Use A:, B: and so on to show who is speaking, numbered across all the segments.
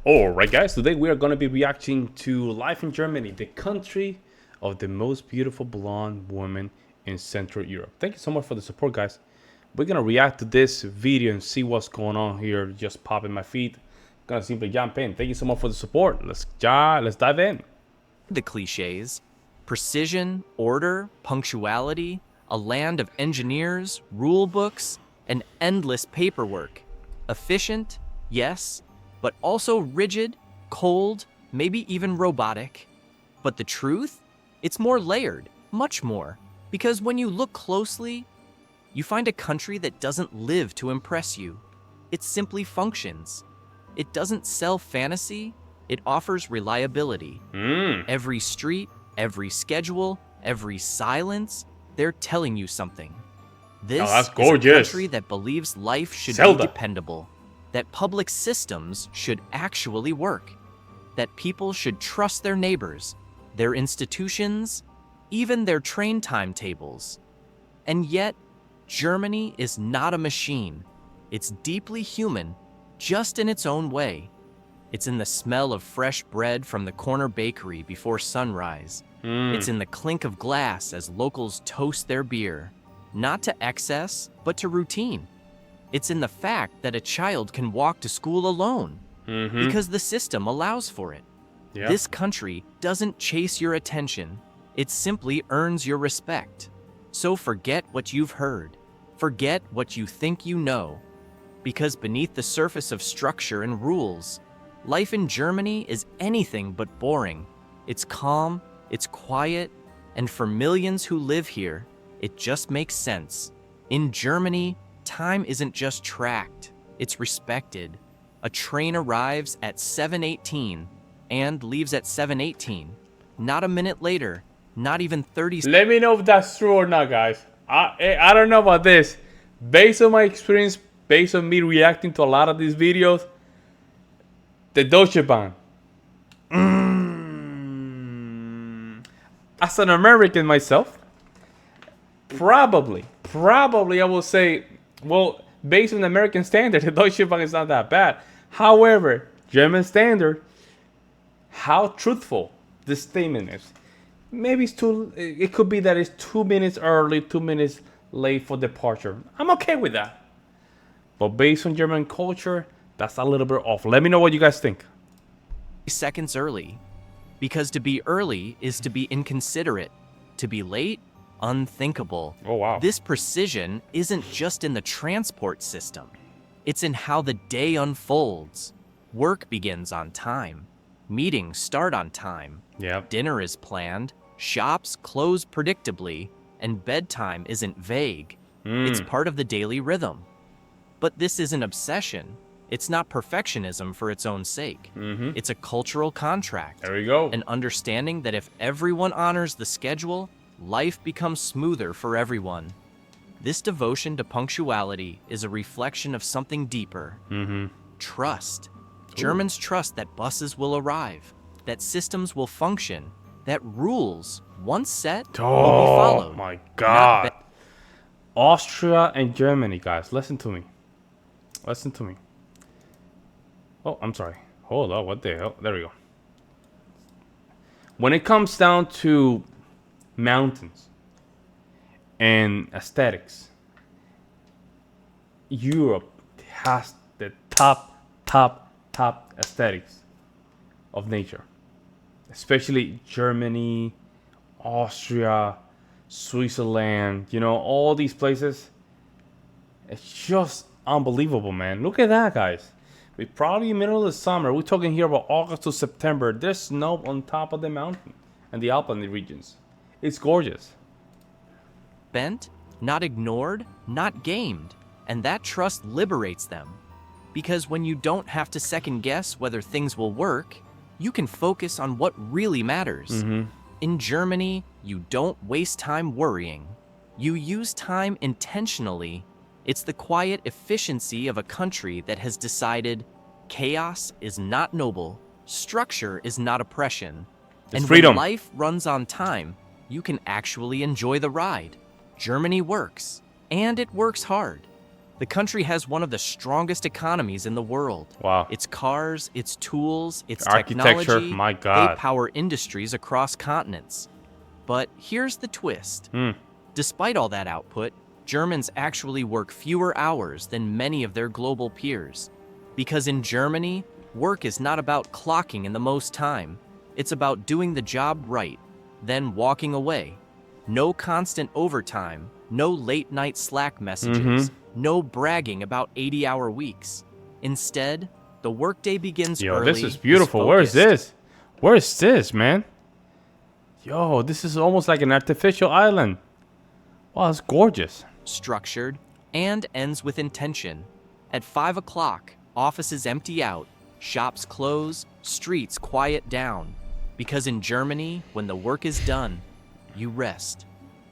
A: Alright guys, today we are going to be reacting to Life in Germany, the country of the most beautiful blonde woman in Central Europe. Thank you so much for the support, guys. We're going to react to this video and see what's going on here. Just popping my feet. Gonna simply jump in. Thank you so much for the support. Let's dive in.
B: The cliches: precision, order, punctuality, a land of engineers, rule books, and endless paperwork. Efficient, yes, but also rigid, cold, maybe even robotic. But the truth? It's more layered, much more, because when you look closely, you find a country that doesn't live to impress you. It simply functions. It doesn't sell fantasy, it offers reliability. Every street, every schedule, every silence, they're telling you something. This
A: that's
B: is a
A: gorgeous.
B: country that believes life should
A: Zelda.
B: be dependable, that public systems should actually work, that people should trust their neighbors, their institutions, even their train timetables. And yet, Germany is not a machine. It's deeply human, just in its own way. It's in the smell of fresh bread from the corner bakery before sunrise. It's in the clink of glass as locals toast their beer, not to excess, but to routine. It's in the fact that a child can walk to school alone, because the system allows for it.
A: Yeah.
B: This country doesn't chase your attention, it simply earns your respect. So forget what you've heard, forget what you think you know, because beneath the surface of structure and rules, life in Germany is anything but boring. It's calm, it's quiet, and for millions who live here, it just makes sense. In Germany, time isn't just tracked, it's respected. A train arrives at 7:18 and leaves at 7:18. Not a minute later, not even 30 seconds.
A: Let me know if that's true or not, guys. I don't know about this. Based on my experience, based on me reacting to a lot of these videos, the Deutsche Bahn. As an American myself, probably I will say, well, based on American standard, the Deutsche Bahn is not that bad. However, German standard, how truthful this statement is. Maybe it could be that it's 2 minutes early, 2 minutes late for departure. I'm okay with that. But based on German culture, that's a little bit off. Let me know what you guys think.
B: Seconds early. Because to be early is to be inconsiderate. To be late, unthinkable.
A: Oh, wow.
B: This precision isn't just in the transport system. It's in how the day unfolds. Work begins on time. Meetings start on time.
A: Yep.
B: Dinner is planned. Shops close predictably. And bedtime isn't vague. It's part of the daily rhythm. But this isn't obsession. It's not perfectionism for its own sake. It's a cultural contract.
A: There we go.
B: An understanding that if everyone honors the schedule, life becomes smoother for everyone. This devotion to punctuality is a reflection of something deeper. Trust. Germans trust that buses will arrive, that systems will function, that rules, once set, will be followed.
A: Oh my God. Austria and Germany, guys, listen to me. Listen to me. Oh, I'm sorry. Hold on, what the hell? There we go. When it comes down to mountains and aesthetics, Europe has the top aesthetics of nature. Especially Germany, Austria, Switzerland, you know, all these places. It's just unbelievable, man. Look at that, guys. We're probably in the middle of the summer. We're talking here about August to September. There's snow on top of the mountain and the Alpine regions. It's gorgeous.
B: Bent, not ignored, not gamed. And that trust liberates them. Because when you don't have to second guess whether things will work, you can focus on what really matters. In Germany, you don't waste time worrying. You use time intentionally. It's the quiet efficiency of a country that has decided chaos is not noble, structure is not oppression.
A: It's
B: and
A: freedom.
B: when life runs on time, you can actually enjoy the ride. Germany works, and it works hard. The country has one of the strongest economies in the world.
A: Wow.
B: Its cars, its tools, its
A: Architecture,
B: technology,
A: my
B: they
A: God.
B: power industries across continents. But here's the twist. Despite all that output, Germans actually work fewer hours than many of their global peers. Because in Germany, work is not about clocking in the most time. It's about doing the job right, then walking away. No constant overtime, no late night Slack messages, no bragging about 80-hour weeks. Instead, the workday begins
A: Yo,
B: early.
A: this is beautiful. Where is
B: focused,
A: this? Where is this, man? Yo, this is almost like an artificial island. Wow, it's gorgeous.
B: structured, and ends with intention. At 5 o'clock, offices empty out, shops close, streets quiet down. Because in Germany, when the work is done, you rest.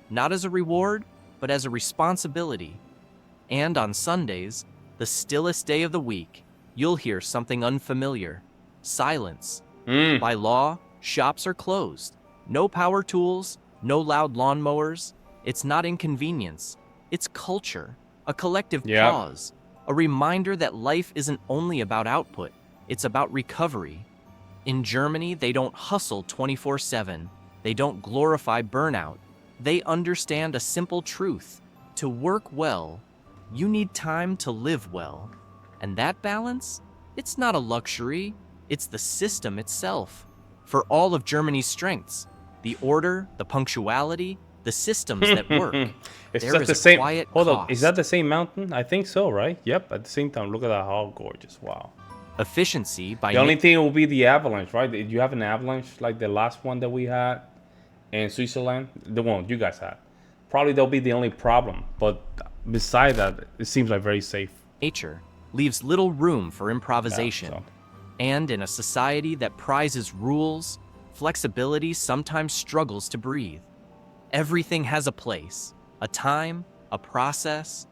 B: Not as a reward, but as a responsibility. And on Sundays, the stillest day of the week, you'll hear something unfamiliar. Silence. By law, shops are closed. No power tools, no loud lawnmowers. It's not inconvenience. It's culture, a collective
A: Yep.
B: pause, a reminder that life isn't only about output, it's about recovery. In Germany, they don't hustle 24/7. They don't glorify burnout. They understand a simple truth. To work well, you need time to live well. And that balance? It's not a luxury, it's the system itself. For all of Germany's strengths, the order, the punctuality, the systems that work,
A: It's
B: there
A: just
B: is
A: the
B: a
A: same.
B: quiet
A: Hold
B: cost.
A: up, is that the same mountain? I think so, right? Yep. At the same time, look at that, how gorgeous! Wow.
B: Efficiency by
A: The only thing will be the avalanche, right? Did you have an avalanche like the last one that we had in Switzerland? The one you guys had. Probably that'll be the only problem. But beside that, it seems like very safe.
B: nature leaves little room for improvisation.
A: so.
B: And in a society that prizes rules, flexibility sometimes struggles to breathe. Everything has a place, a time, a process.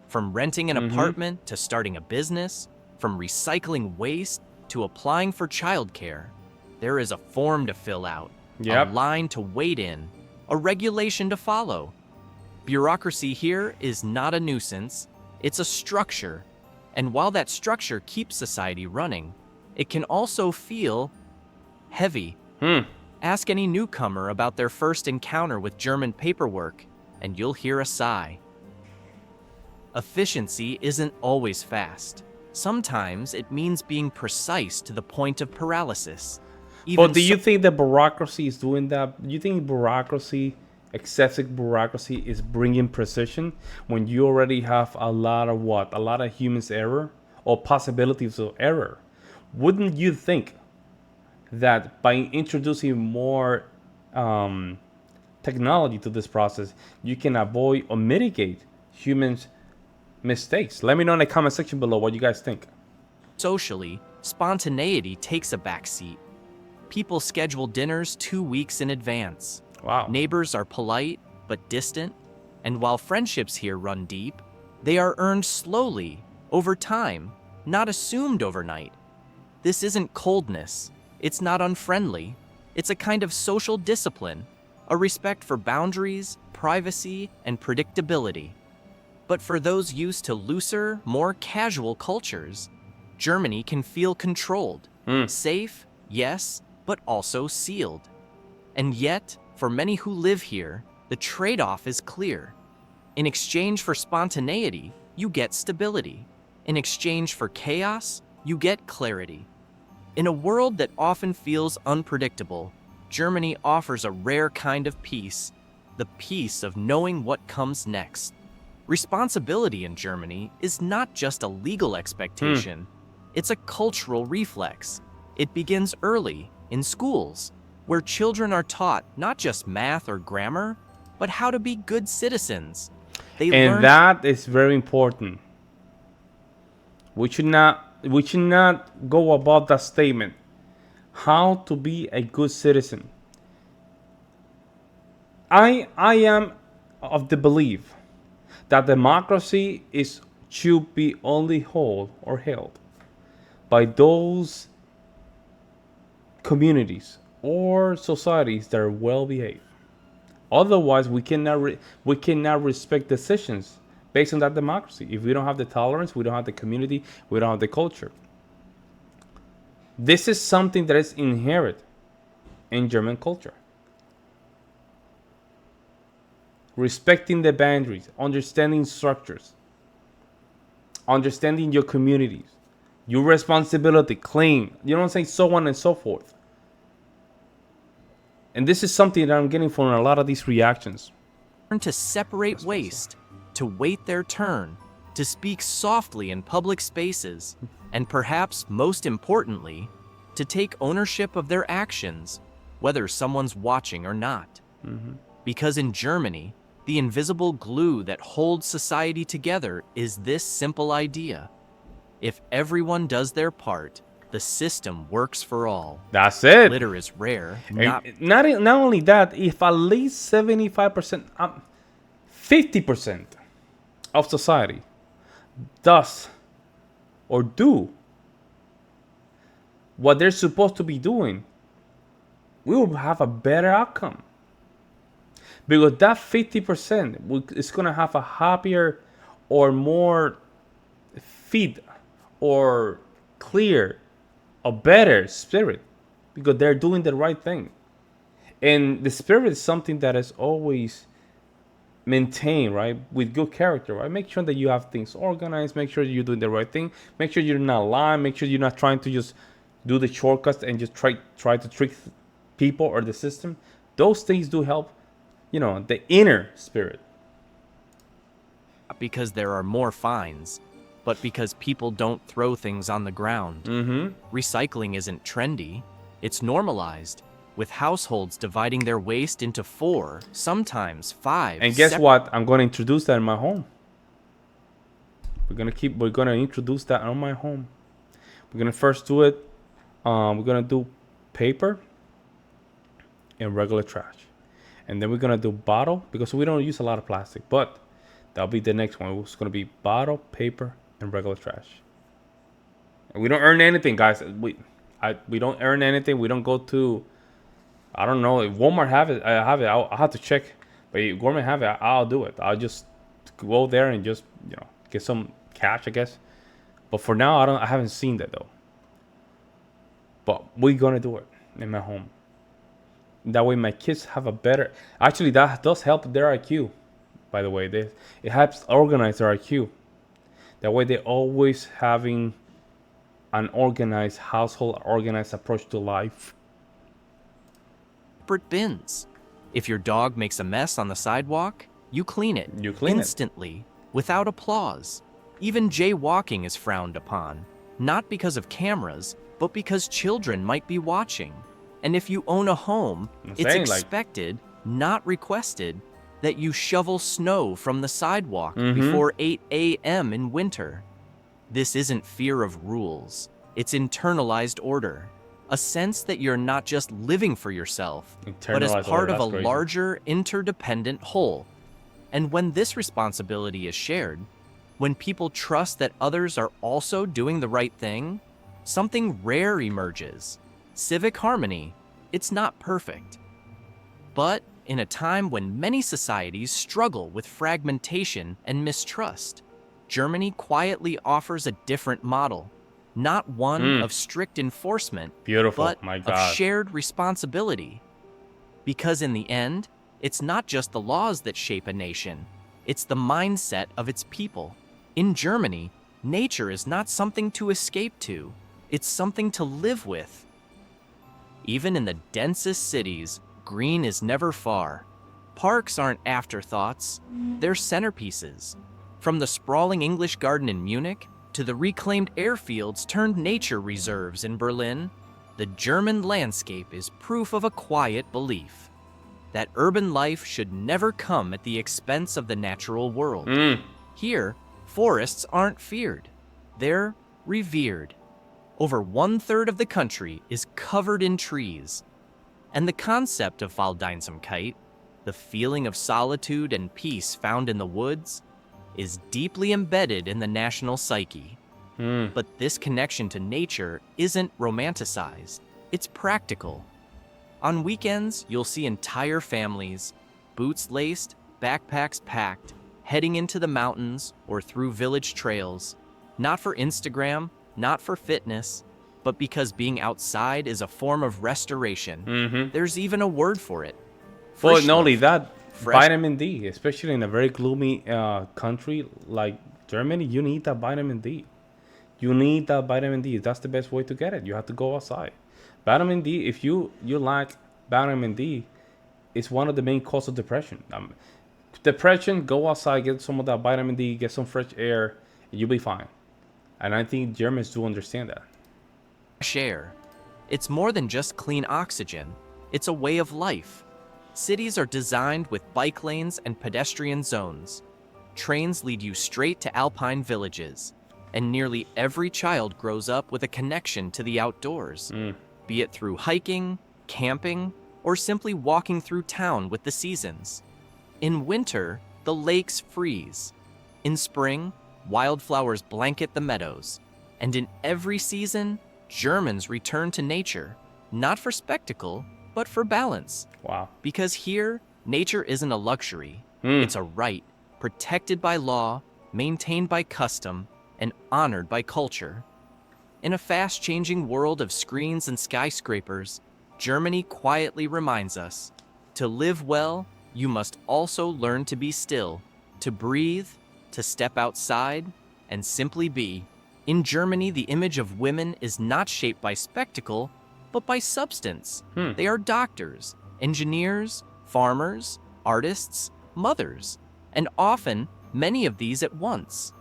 B: From renting an apartment to starting a business, from recycling waste to applying for childcare, there is a form to fill out,
A: Yep.
B: a line to wait in, a regulation to follow. Bureaucracy here is not a nuisance, it's a structure. And while that structure keeps society running, it can also feel heavy. Ask any newcomer about their first encounter with German paperwork, and you'll hear a sigh. Efficiency isn't always fast. Sometimes it means being precise to the point of paralysis.
A: But do you think the bureaucracy is doing that? Do you think bureaucracy, excessive bureaucracy, is bringing precision when you already have a lot of what? A lot of humans error or possibilities of error. Wouldn't you think that by introducing more technology to this process, you can avoid or mitigate humans' mistakes? Let me know in the comment section below what you guys think.
B: Socially, spontaneity takes a backseat. People schedule dinners 2 weeks in advance.
A: Wow.
B: Neighbors are polite but distant, and while friendships here run deep, they are earned slowly, over time, not assumed overnight. This isn't coldness. It's not unfriendly. It's a kind of social discipline, a respect for boundaries, privacy, and predictability. But for those used to looser, more casual cultures, Germany can feel controlled. Safe, yes, but also sealed. And yet, for many who live here, the trade-off is clear. In exchange for spontaneity, you get stability. In exchange for chaos, you get clarity. In a world that often feels unpredictable, Germany offers a rare kind of peace, the peace of knowing what comes next. Responsibility in Germany is not just a legal expectation, it's a cultural reflex. It begins early, in schools, where children are taught not just math or grammar, but how to be good citizens. They learn
A: And that is very important. We should not go above that statement. How to be a good citizen. I am of the belief that democracy should be only held by those communities or societies that are well behaved. Otherwise, we cannot respect decisions based on that democracy. If we don't have the tolerance, we don't have the community, we don't have the culture. This is something that is inherent in German culture. Respecting the boundaries, understanding structures, understanding your communities, your responsibility, clean, you know what I'm saying, so on and so forth. And this is something that I'm getting from a lot of these reactions.
B: Learn to separate waste, to wait their turn, to speak softly in public spaces, and perhaps most importantly, to take ownership of their actions, whether someone's watching or not. Because in Germany, the invisible glue that holds society together is this simple idea. If everyone does their part, the system works for all.
A: That's it.
B: Litter is rare,
A: Not only that, if at least 75%, 50% of society does or do what they're supposed to be doing, we will have a better outcome. Because that 50% is going to have a happier or more fit or clear, a better spirit, because they're doing the right thing. And the spirit is something that is always maintained, right? With good character, right? Make sure that you have things organized. Make sure you're doing the right thing. Make sure you're not lying. Make sure you're not trying to just do the shortcuts and just try to trick people or the system. Those things do help, the inner spirit.
B: because there are more fines, but because people don't throw things on the ground. Recycling isn't trendy, it's normalized, with households dividing their waste into 4, sometimes 5.
A: And guess what? I'm going to introduce that in my home. We're going to introduce that in my home. We're going to first do it. We're going to do paper and regular trash. And then we're going to do bottle, because we don't use a lot of plastic, but that'll be the next one. It's going to be bottle, paper, and regular trash. And we don't earn anything, guys. We don't earn anything. We don't go to, I don't know, if Walmart have it, I have it. I'll have to check. But if Walmart have it, I'll do it. I'll just go there and just, get some cash, I guess. But for now, I haven't seen that though. But we're gonna do it in my home. That way my kids have a better, actually that does help their IQ, by the way. It helps organize their IQ. That way they're always having an organized household, organized approach to life.
B: Separate bins. If your dog makes a mess on the sidewalk, you clean it. Instantly, without applause. Even jaywalking is frowned upon, not because of cameras, but because children might be watching. And if you own a home, it's expected, not requested, that you shovel snow from the sidewalk before 8 a.m. in winter. This isn't fear of rules, it's internalized order. A sense that you're not just living for yourself, but as part of a larger, interdependent whole. And when this responsibility is shared, when people trust that others are also doing the right thing, something rare emerges. Civic harmony. It's not perfect. But in a time when many societies struggle with fragmentation and mistrust, Germany quietly offers a different model. Not one of strict enforcement, but of shared responsibility. Because in the end, it's not just the laws that shape a nation, it's the mindset of its people. In Germany, nature is not something to escape to, it's something to live with. Even in the densest cities, green is never far. Parks aren't afterthoughts, they're centerpieces. From the sprawling English garden in Munich to the reclaimed airfields turned nature reserves in Berlin, the German landscape is proof of a quiet belief that urban life should never come at the expense of the natural world. Here, forests aren't feared, they're revered. Over 1/3 of the country is covered in trees. And the concept of Waldeinsamkeit, the feeling of solitude and peace found in the woods, is deeply embedded in the national psyche. But this connection to nature isn't romanticized, it's practical. On weekends, you'll see entire families, boots laced, backpacks packed, heading into the mountains or through village trails, not for Instagram, not for fitness, but because being outside is a form of restoration.
A: Mm-hmm.
B: There's even a word for it.
A: Well, not only
B: Frischluft.
A: that,
B: Fresh.
A: vitamin D, especially in a very gloomy country like Germany, you need that vitamin D. You need that vitamin D. That's the best way to get it. You have to go outside. Vitamin D, if you lack vitamin D, it's one of the main causes of depression. Depression, go outside, get some of that vitamin D, get some fresh air, and you'll be fine. And I think Germans do understand that.
B: Air. It's more than just clean oxygen. It's a way of life. Cities are designed with bike lanes and pedestrian zones. Trains lead you straight to alpine villages, and nearly every child grows up with a connection to the outdoors, be it through hiking, camping, or simply walking through town with the seasons. In winter, the lakes freeze. In spring, wildflowers blanket the meadows. And in every season, Germans return to nature, not for spectacle, but for balance.
A: Wow.
B: Because here, nature isn't a luxury. It's a right, protected by law, maintained by custom, and honored by culture. In a fast-changing world of screens and skyscrapers, Germany quietly reminds us, to live well, you must also learn to be still, to breathe, to step outside, and simply be. In Germany, the image of women is not shaped by spectacle, but by substance. They are doctors, engineers, farmers, artists, mothers, and often many of these at once.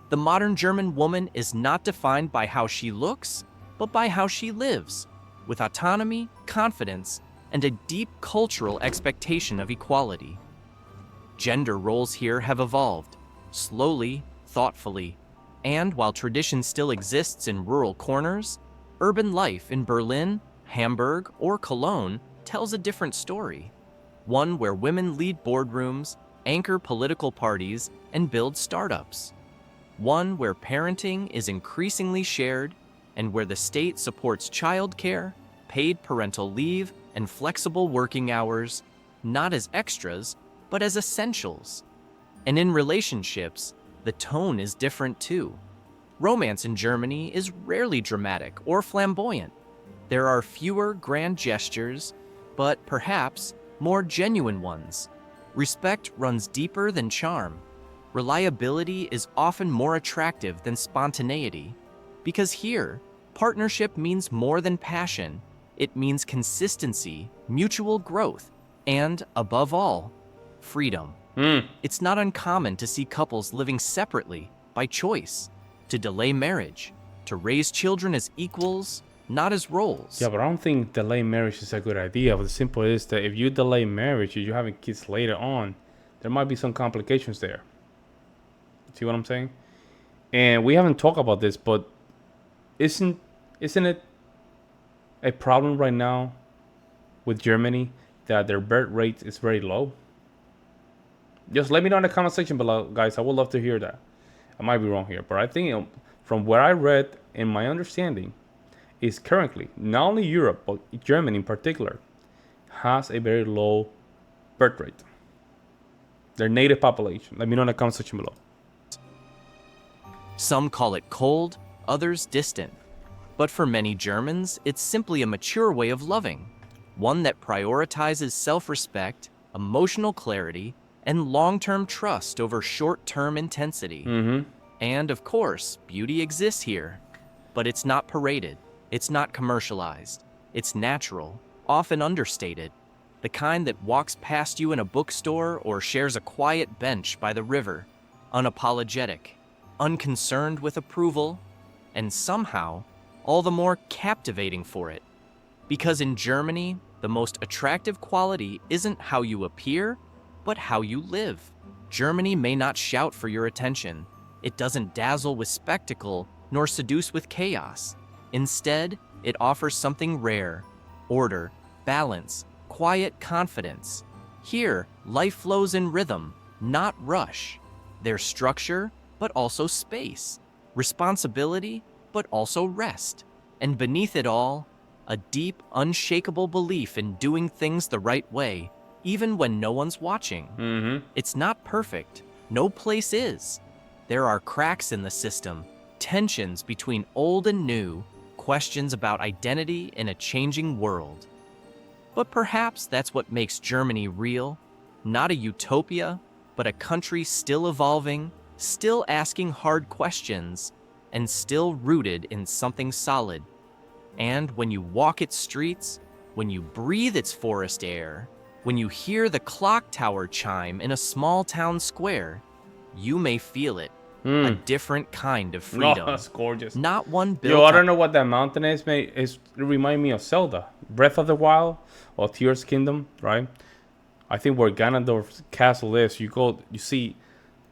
B: The modern German woman is not defined by how she looks, but by how she lives, with autonomy, confidence, and a deep cultural expectation of equality. Gender roles here have evolved, slowly, thoughtfully, and while tradition still exists in rural corners, urban life in Berlin, Hamburg, or Cologne tells a different story. One where women lead boardrooms, anchor political parties, and build startups. One where parenting is increasingly shared, and where the state supports childcare, paid parental leave, and flexible working hours, not as extras, but as essentials. And in relationships, the tone is different too. Romance in Germany is rarely dramatic or flamboyant. There are fewer grand gestures, but perhaps more genuine ones. Respect runs deeper than charm. Reliability is often more attractive than spontaneity. Because here, partnership means more than passion. It means consistency, mutual growth, and, above all, freedom. It's not uncommon to see couples living separately by choice, to delay marriage, to raise children as equals, not as roles.
A: Yeah, but I don't think delay marriage is a good idea. But the simple is that if you delay marriage, if you're having kids later on, there might be some complications there. See what I'm saying? And we haven't talked about this, but isn't it a problem right now with Germany that their birth rate is very low? Just let me know in the comment section below, guys. I would love to hear that. I might be wrong here, but I think from where I read and my understanding is currently, not only Europe, but Germany in particular, has a very low birth rate. Their native population. Let me know in the comment section below.
B: Some call it cold, others distant. But for many Germans, it's simply a mature way of loving, one that prioritizes self-respect, emotional clarity, and long-term trust over short-term intensity. And of course, beauty exists here, but it's not paraded, it's not commercialized, it's natural, often understated, the kind that walks past you in a bookstore or shares a quiet bench by the river, unapologetic, unconcerned with approval, and somehow all the more captivating for it. Because in Germany, the most attractive quality isn't how you appear, but how you live. Germany may not shout for your attention. It doesn't dazzle with spectacle, nor seduce with chaos. Instead, it offers something rare: order, balance, quiet confidence. Here, life flows in rhythm, not rush. There's structure, but also space. Responsibility, but also rest. And beneath it all, a deep, unshakable belief in doing things the right way, even when no one's watching. It's not perfect, No place is. There are cracks in the system, tensions between old and new, questions about identity in a changing world. But perhaps that's what makes Germany real. Not a utopia, but a country still evolving, still asking hard questions, and still rooted in something solid. And when you walk its streets, when you breathe its forest air, when you hear the clock tower chime in a small town square, you may feel it. A different kind of
A: No,
B: freedom.
A: that's gorgeous.
B: Not one
A: Yo,
B: built
A: I
B: on
A: don't know what that mountain is, mate. It remind me of Zelda, Breath of the Wild, or Tears Kingdom, right? I think where Ganondorf's castle is, you see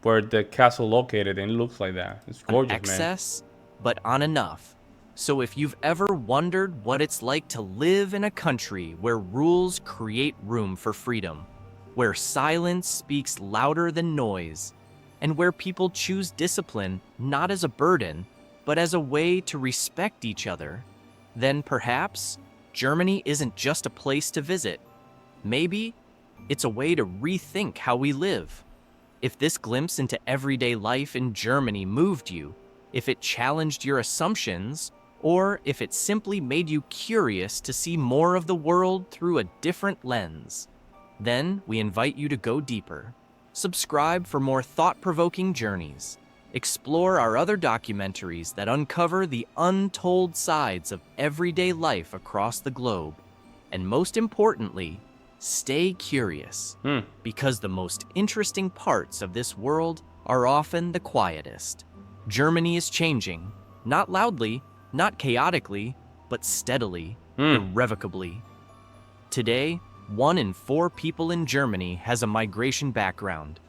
A: where the castle located, and it looks like that. It's gorgeous, man.
B: excess, but on enough. So if you've ever wondered what it's like to live in a country where rules create room for freedom, where silence speaks louder than noise, and where people choose discipline not as a burden, but as a way to respect each other, then perhaps Germany isn't just a place to visit. Maybe it's a way to rethink how we live. If this glimpse into everyday life in Germany moved you, if it challenged your assumptions, or if it simply made you curious to see more of the world through a different lens, then we invite you to go deeper. Subscribe for more thought-provoking journeys. Explore our other documentaries that uncover the untold sides of everyday life across the globe. And most importantly, stay curious, because the most interesting parts of this world are often the quietest. Germany is changing, not loudly, not chaotically, but steadily, irrevocably. Today, 1 in 4 people in Germany has a migration background.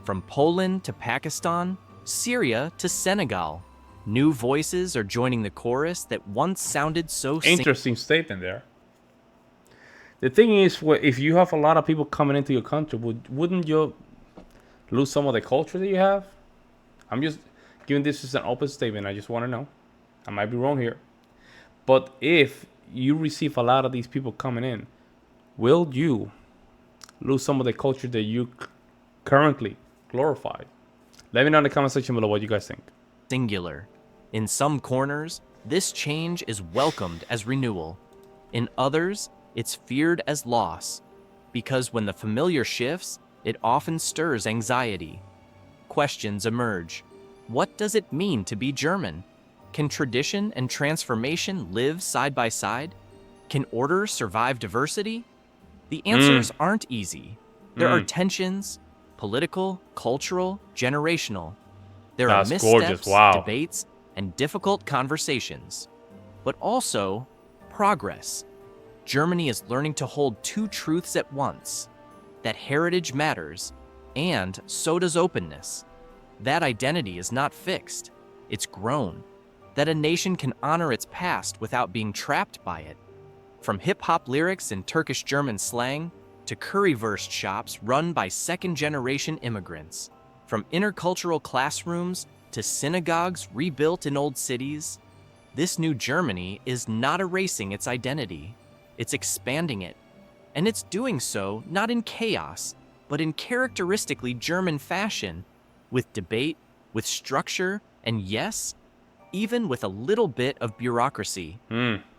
B: From Poland to Pakistan, Syria to Senegal, new voices are joining the chorus that once sounded so
A: Interesting statement there. The thing is, if you have a lot of people coming into your country, wouldn't you lose some of the culture that you have? I'm just giving this as an open statement. I just want to know. I might be wrong here. But if you receive a lot of these people coming in, will you lose some of the culture that you currently glorify? Let me know in the comment section below what you guys think.
B: singular. In some corners, this change is welcomed as renewal. In others, it's feared as loss, because when the familiar shifts, it often stirs anxiety. Questions emerge. What does it mean to be German? Can tradition and transformation live side by side? Can order survive diversity? The answers aren't easy. There are tensions, political, cultural, generational. There are
A: That's
B: missteps,
A: gorgeous. Wow.
B: debates, and difficult conversations. But also, progress. Germany is learning to hold 2 truths at once: that heritage matters, and so does openness. That identity is not fixed, it's grown. That a nation can honor its past without being trapped by it. From hip-hop lyrics and Turkish-German slang to currywurst shops run by second-generation immigrants. From intercultural classrooms to synagogues rebuilt in old cities, this new Germany is not erasing its identity. It's expanding it. And it's doing so not in chaos, but in characteristically German fashion, with debate, with structure, and yes, even with a little bit of bureaucracy.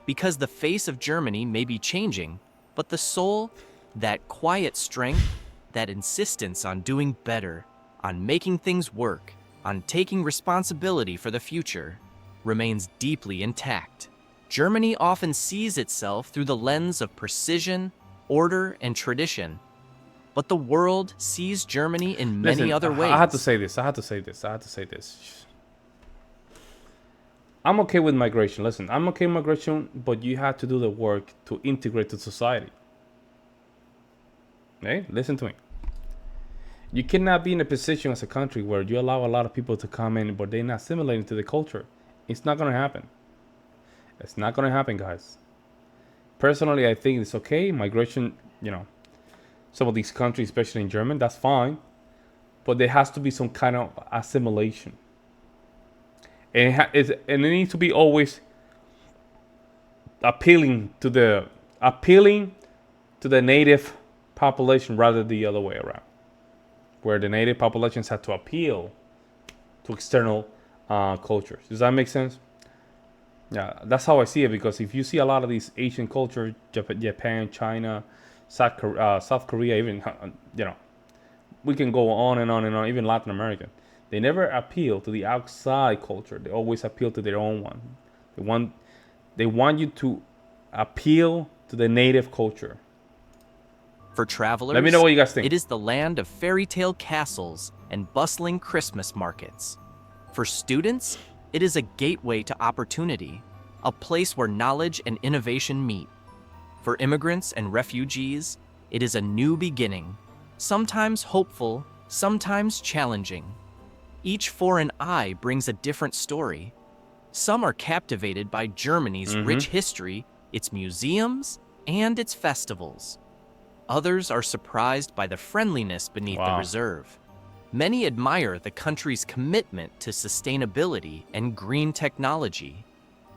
B: Because the face of Germany may be changing, but the soul, that quiet strength, that insistence on doing better, on making things work, on taking responsibility for the future, remains deeply intact. Germany often sees itself through the lens of precision, order, and tradition. But the world sees Germany in many other ways.
A: I have to say this. I'm okay with migration. Listen, I'm okay with migration, but you have to do the work to integrate to society. Hey, listen to me. You cannot be in a position as a country where you allow a lot of people to come in, but they're not assimilating to the culture. It's not going to happen. It's not going to happen, guys. Personally, I think it's okay. Migration, some of these countries, especially in Germany, that's fine. But there has to be some kind of assimilation. And it needs to be always appealing to the native population rather than the other way around. where the native populations had to appeal to external cultures. Does that make sense? Yeah, that's how I see it. Because if you see a lot of these Asian cultures, Japan, China, South Korea, even you know, we can go on and on and on. Even Latin American, they never appeal to the outside culture. They always appeal to their own one. They want you to appeal to the native culture.
B: For travelers,
A: Let me know what you guys think.
B: it is the land of fairy tale castles and bustling Christmas markets. For students, it is a gateway to opportunity, a place where knowledge and innovation meet. For immigrants and refugees, it is a new beginning, sometimes hopeful, sometimes challenging. Each foreign eye brings a different story. Some are captivated by Germany's rich history, its museums, and its festivals. Others are surprised by the friendliness beneath the reserve. Many admire the country's commitment to sustainability and green technology.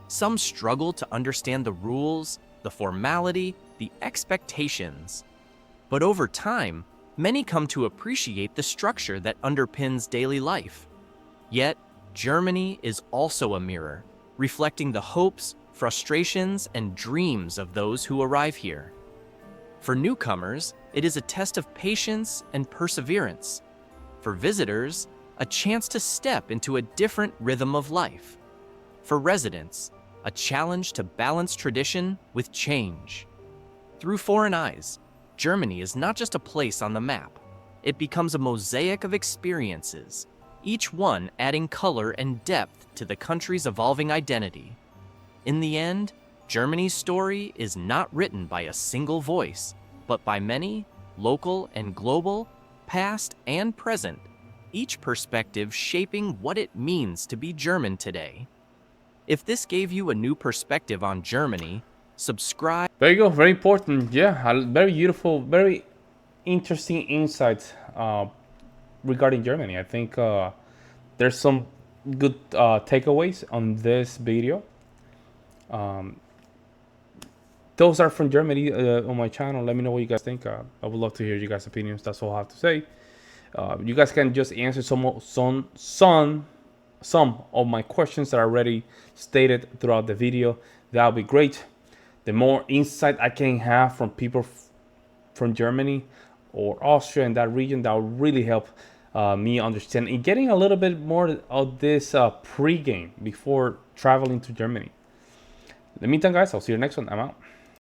B: Some struggle to understand the rules, the formality, the expectations. But over time, many come to appreciate the structure that underpins daily life. Yet, Germany is also a mirror, reflecting the hopes, frustrations, and dreams of those who arrive here. For newcomers, it is a test of patience and perseverance. For visitors, a chance to step into a different rhythm of life. For residents, a challenge to balance tradition with change. Through foreign eyes, Germany is not just a place on the map. It becomes a mosaic of experiences, each one adding color and depth to the country's evolving identity. In the end, Germany's story is not written by a single voice, but by many, local and global, past and present, each perspective shaping what it means to be German today. If this gave you a new perspective on Germany, subscribe.
A: There you go. Very important. Yeah, very beautiful, very interesting insights regarding Germany. I think there's some good takeaways on this video. Those are from Germany on my channel. Let me know what you guys think. I would love to hear you guys' opinions. That's all I have to say. You guys can just answer some of my questions that are already stated throughout the video. That would be great. The more insight I can have from people from Germany or Austria in that region, that will really help me understand and getting a little bit more of this pre-game before traveling to Germany. In the meantime, guys, I'll see you next one. I'm out.